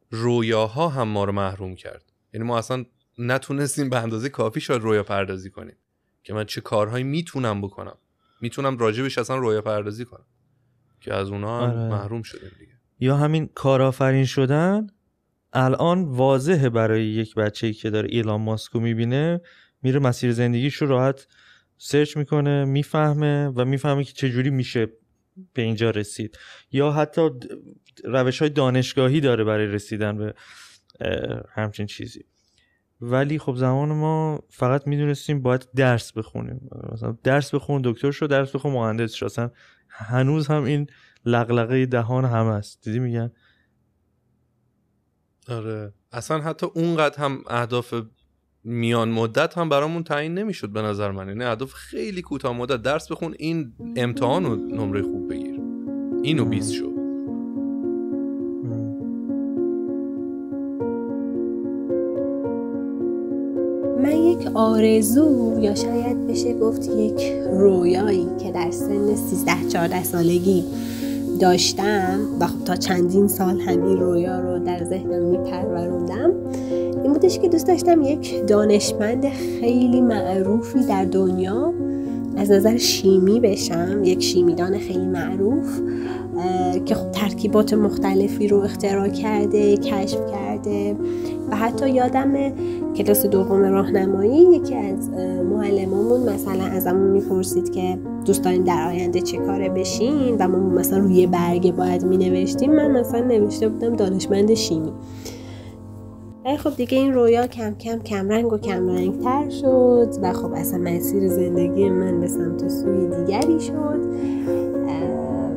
رویاها هم ما رو محروم کرد. یعنی ما اصلا نتونستیم به اندازه کافی شاید رویا پردازی کنیم که من چه کارهایی میتونم بکنم، میتونم راجبش اصلا رویا پردازی کنم، که از اونها هم محروم شدیم دیگه. یا همین کارآفرین شدن الان واضحه برای یک بچه‌ای که داره ایلان ماسکو میبینه، میره مسیر زندگیش رو راحت سرچ میکنه، میفهمه و میفهمه که چجوری میشه به اینجا رسید. یا حتی روش‌های دانشگاهی داره برای رسیدن به همچین چیزی. ولی خب زمان ما فقط میدونستیم باید درس بخونیم، مثلا درس بخون دکتر شو، درس بخون مهندس شو. اصلا هنوز هم این لغلقه دهان هم هست، دیدی میگن. آره اصلا حتی اونقدر هم اهداف میان مدت هم برامون تعیین نمیشد به نظر من. یعنی اهداف خیلی کوتاه مدت، درس بخون، این امتحان رو نمره خوب بگیر، اینو 20 شو. من یک آرزو یا شاید بشه گفت یک رویایی که در سن 13-14 سالگی داشتم و خب تا چندین سال همین رویا رو در ذهنم میپروروندم، این بودش که دوست داشتم یک دانشمند خیلی معروفی در دنیا از نظر شیمی بشم، یک شیمیدان خیلی معروف که خب ترکیبات مختلفی رو اختراع کرده، کشف کرده. و حتی یادم کلاس دوم راهنمایی یکی از معلمامون مثلا ازمون میپرسید که دوست دارین در آینده چه کاره بشین و ما مثلا روی برگه باید مینوشتیم. من مثلا نوشته بودم دانشمند شیمی. خب دیگه این رویا کم کم کم رنگ و کم رنگ تر شد و خب اصلا مسیر زندگی من به سمت سوی دیگری شد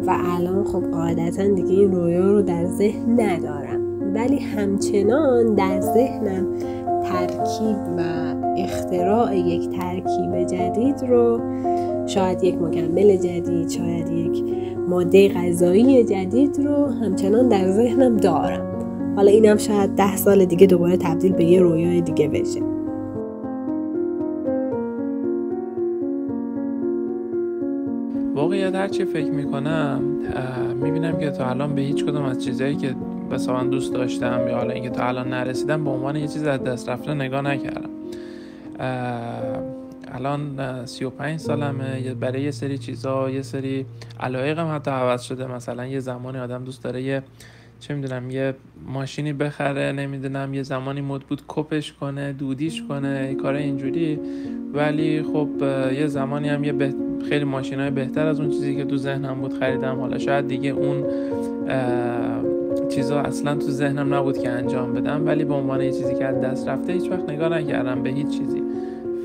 و الان خب قاعدتا دیگه این رویا رو در ذهن ندارم، ولی همچنان در ذهنم ترکیب و اختراع یک ترکیب جدید رو، شاید یک مکمل جدید، شاید یک ماده غذایی جدید رو همچنان در ذهنم دارم حالا اینم شاید 10 سال دیگه دوباره تبدیل به یه رویای دیگه بشه. واقعیت هرچی فکر میکنم میبینم که تا الان به هیچ کدوم از چیزایی که مثلا دوست داشتم یا حالا اینکه تا الان نرسیدم به عنوان یه چیز از دست رفته نگاه نکردم. الان 35 سالمه، برای یه سری چیزا یه سری علایقم حتی عوض شده. مثلا یه زمانی آدم دوست داره یه چه میدونم یه ماشینی بخره، نمیدونم یه زمانی مد بود کپش کنه، دودیش کنه، کار اینجوری. ولی خب یه زمانی هم یه خیلی ماشینای بهتر از اون چیزی که تو ذهنم بود خریدم. حالا شاید دیگه اون چیزا اصلا تو ذهنم نبود که انجام بدم، ولی به عنوان یه چیزی که از دست رفته هیچ وقت نگاه نکردم به هیچ چیزی.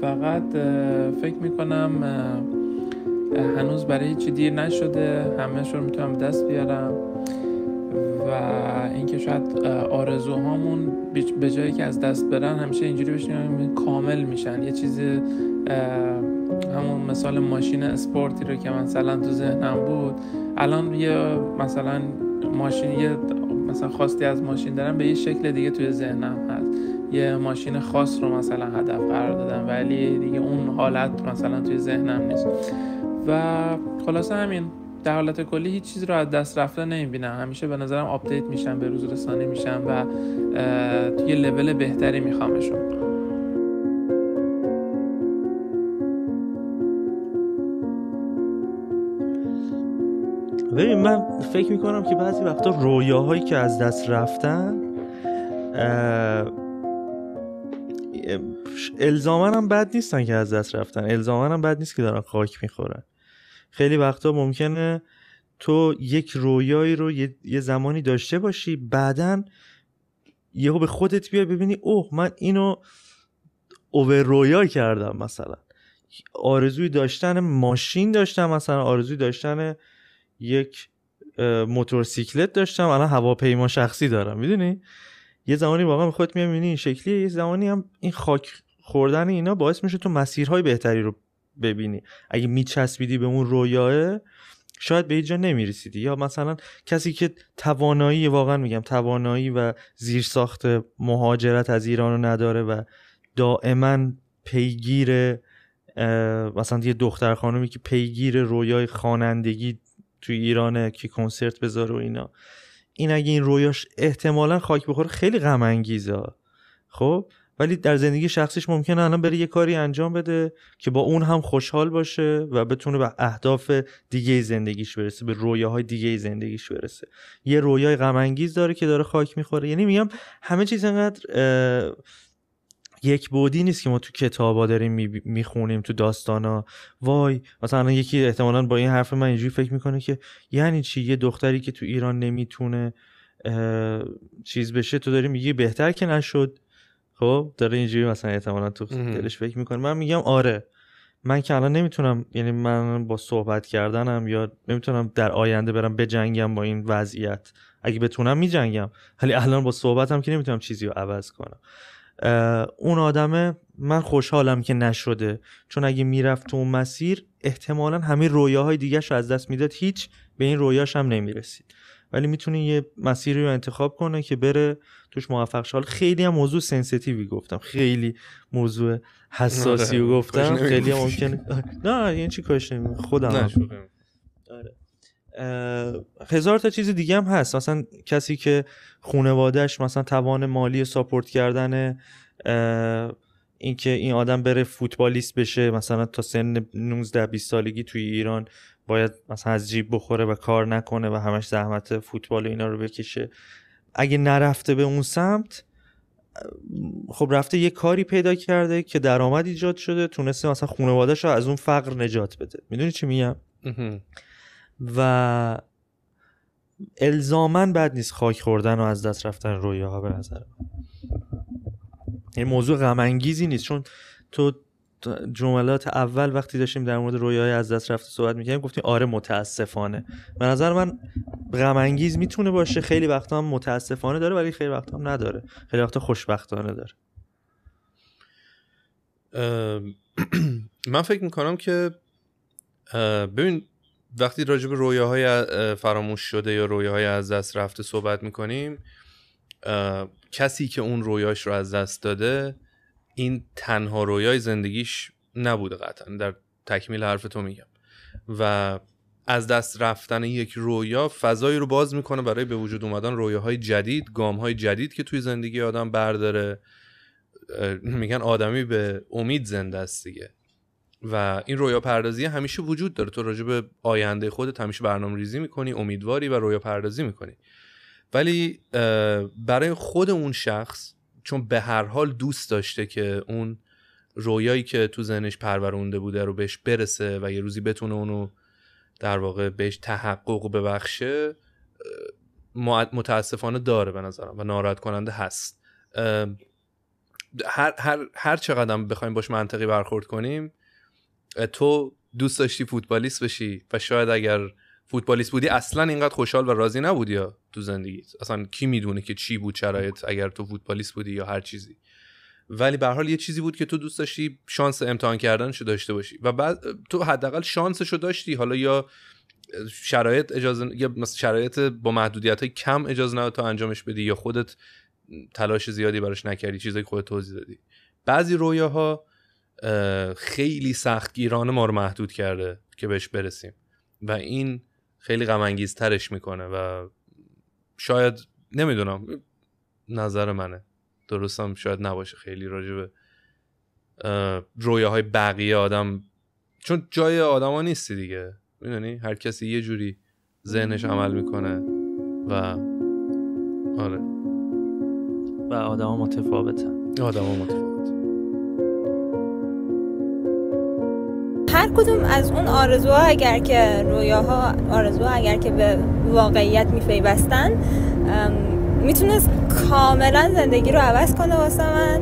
فقط فکر میکنم هنوز برای هیچی دیر نشده، همه‌ش رو میتونم دست بیارم و اینکه شاید آرزوهامون به جایی که از دست برن همیشه اینجوری بشین کامل میشن. یه چیزی همون مثال ماشین اسپورتی رو که مثلا تو ذهنم بود، الان یه مثلا ماشین یه مثلا خواستی از ماشین دارم به یه شکل دیگه توی ذهنم هست. یه ماشین خاص رو مثلا هدف قرار دادم ولی دیگه اون حالت مثلا توی ذهنم نیست و خلاصه همین. در حالت کلی هیچ چیز رو از دست رفته نمیبینم، همیشه به نظرم آپدیت میشم، به روز رسانی میشم و توی لول بهتری میخوامشون. ببین من فکر میکنم که بعضی وقتا رویاهایی که از دست رفتن الزامن هم بد نیستن که از دست رفتن، الزامن هم بد نیست که دارن خاک میخورن. خیلی وقتا ممکنه تو یک رویایی رو یه زمانی داشته باشی، بعدن یهو به خودت بیای ببینی اوه من اینو اوور رویا کردم. مثلا آرزوی داشتن ماشین داشتم، مثلا آرزوی داشتن یک موتورسیکلت داشتم، الان هواپیما شخصی دارم. میدونی یه زمانی واقعا به خودت میبینی این شکلیه، یه زمانی هم این خاک خوردن اینا باعث میشه تو مسیرهای بهتری رو ببینی. اگه میچسبیدی به اون رویاه شاید به هیچ جا نمیرسیدی. یا مثلا کسی که توانایی، واقعا میگم توانایی و زیرساخت مهاجرت از ایران رو نداره و دائما پیگیر مثلا یه دختر خانومی که پیگیر رویای خوانندگی توی ایرانه که کنسرت بذاره و اینا، این اگه این رویاش احتمالاً خاک بخوره خیلی غم انگیزه. خب ولی در زندگی شخصیش ممکنه الان بره یه کاری انجام بده که با اون هم خوشحال باشه و بتونه به اهداف دیگه زندگیش برسه، به رویاهای دیگه زندگیش برسه. یه رویای غم انگیز داره که داره خاک میخوره. یعنی میگم همه چیز انقدر یک بعدی نیست که ما تو کتابا داریم میخونیم، تو داستانا. وای مثلا یکی احتمالاً با این حرف من اینجوری فکر میکنه که یعنی چی یه دختری که تو ایران نمیتونه چیز بشه تو داری میگی بهتر که نشد. خب داره اینجوری مثلا احتمالاً تو دلش فکر میکنه. من میگم آره من که الان نمیتونم، یعنی من با صحبت کردنم یا نمیتونم در آینده برم بجنگم با این وضعیت. اگه بتونم میجنگم، ولی الان با صحبتم که نمیتونم چیزی رو عوض کنم. اون آدمه من خوشحالم که نشده، چون اگه میرفت تو اون مسیر احتمالاً همه رویاهای دیگه‌شو از دست میداد، هیچ به این رویاش هم نمیرسید. ولی میتونه یه مسیری رو انتخاب کنه که بره توش موفق شه. خیلی هم موضوع سنسیتیوی گفتم، خیلی موضوع حساسی رو گفتم، خیلی هم ممکنه نه این چی کاش نمی خودم آره. هزار تا چیز دیگه هم هست. مثلا کسی که خانواده‌اش مثلا توان مالی ساپورت کردن این که این آدم بره فوتبالیست بشه، مثلا تا سن 19-20 سالگی توی ایران باید مثلا از جیب بخوره و کار نکنه و همش زحمت فوتبال اینا رو بکشه. اگه نرفته به اون سمت، خب رفته یه کاری پیدا کرده که درآمد ایجاد شده، تونسته مثلا خانواده‌اش رو از اون فقر نجات بده. میدونی چی میگم؟ و الزاماً بد نیست خاک خوردن و از دست رفتن رویاها به نظر من. این موضوع غم انگیزی نیست، چون تو جملات اول وقتی داشتیم در مورد رویاهای از دست رفته صحبت می‌کردیم گفتیم آره متاسفانه. به نظر من غم انگیز میتونه باشه، خیلی وقتا هم متاسفانه داره ولی خیلی وقتا هم نداره، خیلی وقتا خوشبختانه داره. من فکر میکنم که ببین وقتی راجع به رویاهای فراموش شده یا رویاهای از دست رفته صحبت میکنیم، کسی که اون رویاش رو از دست داده این تنها رویای زندگیش نبوده قطعا، در تکمیل حرف تو میگم. و از دست رفتن یک رویا فضایی رو باز میکنه برای به وجود اومدن رویاهای جدید، گامهای جدید که توی زندگی آدم برداره. میگن آدمی به امید زنده است دیگه. و این رویا پردازی همیشه وجود داره. تو راجع به آینده خودت همیشه برنامه‌ریزی میکنی، امیدواری و رویا پردازی میکنی. ولی برای خود اون شخص، چون به هر حال دوست داشته که اون رویایی که تو ذهنش پرورونده بوده رو بهش برسه و یه روزی بتونه اونو در واقع بهش تحقق ببخشه، متاسفانه داره به نظرم و ناراحت کننده هست. هر چقدر بخوایم باش منطقی برخورد کنیم، تو دوست داشتی فوتبالیست بشی و شاید اگر فوتبالیست بودی اصلا اینقدر خوشحال و راضی نبودی یا تو زندگیت. اصلا کی میدونه که چی بود شرایط اگر تو فوتبالیست بودی یا هر چیزی. ولی به هر حال یه چیزی بود که تو دوست داشتی شانس امتحان کردنشو داشته باشی و بعد تو حداقل شانسشو داشتی. حالا یا شرایط اجازه، یا مثلا شرایط با محدودیت‌های کم اجازه نداد تا انجامش بدی، یا خودت تلاش زیادی براش نکردی، چیزایی خودت توضیح دادی. بعضی رویاها خیلی سختگیرانه ما رو محدود کرده که بهش برسیم و این خیلی غم انگیزترش میکنه. و شاید نمیدونم، نظر منه، درستم شاید نباشه خیلی راجع به رویاهای بقیه آدم، چون جای آدما نیستی دیگه، میدونی هر کسی یه جوری ذهنش عمل میکنه و آره و آدما متفاوتن. هر کدوم از اون آرزوها اگر که آرزوها اگر که به واقعیت میپیوستن میتونست کاملا زندگی رو عوض کنه واسه من.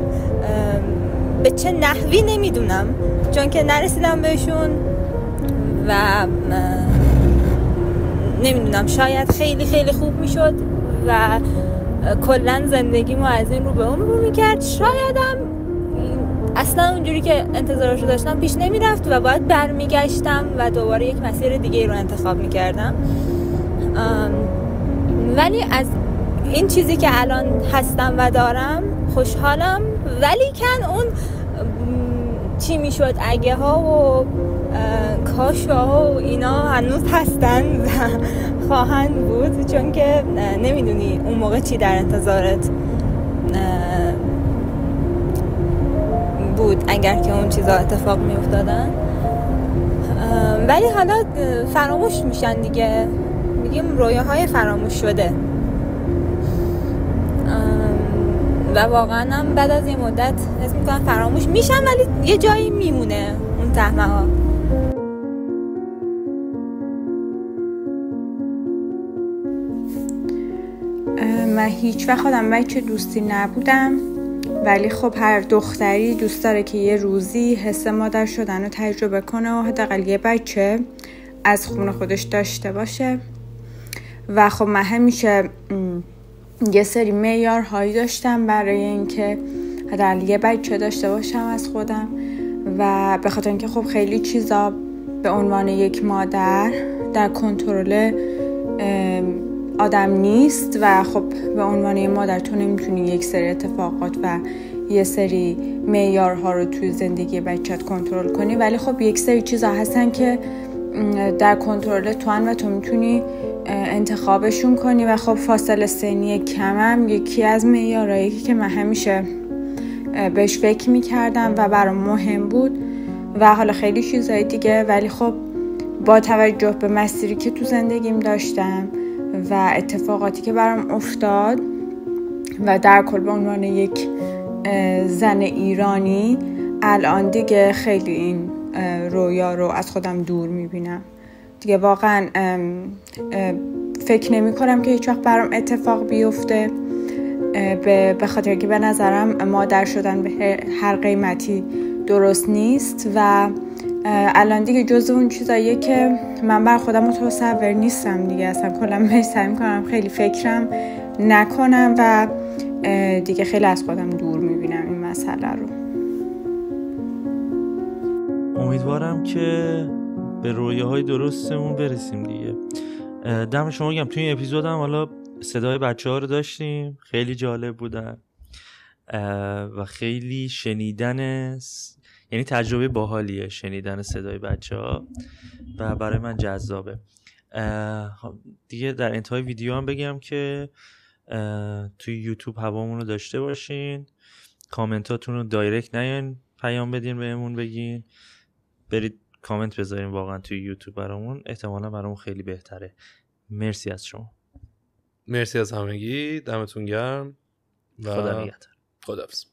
به چه نحوی نمیدونم، چون که نرسیدم بهشون و نمیدونم، شاید خیلی خیلی خوب میشد و کلا زندگیمو از این رو به اون رو میکرد. شایدم اصلا اونجوری که انتظارشو داشتم پیش نمیرفت و باید برمیگشتم و دوباره یک مسیر دیگه رو انتخاب میکردم. ولی از این چیزی که الان هستم و دارم خوشحالم. ولی کن اون چی میشد اگه ها و کاش ها و اینا هنوز هستن و خواهند بود، چون که نمیدونی اون موقع چی در انتظارت بود اگر که اون چیزا اتفاق می افتادن. ولی حالا فراموش میشن دیگه، میگیم رویاهای فراموش شده و واقعا هم بعد از این مدت حس میکنم فراموش میشن، ولی یه جایی میمونه اون تهمه ها. من هیچ وقت خودم بچه دوستی نبودم، ولی خب هر دختری دوست داره که یه روزی حس مادر شدن رو تجربه کنه و حداقل یه بچه از خون خودش داشته باشه. و خب من همیشه یه سری معیارهایی داشتم برای اینکه حداقل یه بچه داشته باشم از خودم، و به خاطر اینکه خب خیلی چیزا به عنوان یک مادر در کنترل آدم نیست و خب به عنوان یک مادر تو نمیتونی یک سری اتفاقات و یه سری معیارها رو توی زندگی بچت کنترل کنی، ولی خب یک سری چیزا هستن که در کنترل تو هن و تو میتونی انتخابشون کنی. و خب فاصله سنی کمم یکی از معیارهایی که من همیشه بهش فکر میکردم و برام مهم بود و حالا خیلی چیزای دیگه. ولی خب با توجه به مسیری که تو زندگیم داشتم و اتفاقاتی که برام افتاد و در کل به عنوان یک زن ایرانی الان دیگه خیلی این رویا رو از خودم دور میبینم دیگه. واقعا فکر نمی کنم که هیچ وقت برام اتفاق بیفته، به خاطر که به نظرم مادر شدن به هر قیمتی درست نیست و الان دیگه جزو اون چیزاییه که من بر خودم متصور نیستم دیگه. اصلا کلا سعی میکنم خیلی فکرم نکنم و دیگه خیلی از خودم دور میبینم این مسئله رو. امیدوارم که به رویاهای درستمون برسیم دیگه. دم شما گرم. توی این اپیزودم حالا صدای بچه ها رو داشتیم، خیلی جالب بودن و خیلی شنیدن یعنی تجربه باحالیه شنیدن صدای بچه ها و برای من جذابه. دیگه در انتهای ویدیو هم بگم که توی یوتیوب هوامون رو داشته باشین، کامنتاتون رو دایرکت نیاین پیام بدین بهمون بگین، برید کامنت بذارین واقعا توی یوتیوب برامون، احتمالا برامون خیلی بهتره. مرسی از شما. مرسی از همگی، دمتون گرم و خدا نگهدار. خداحافظ.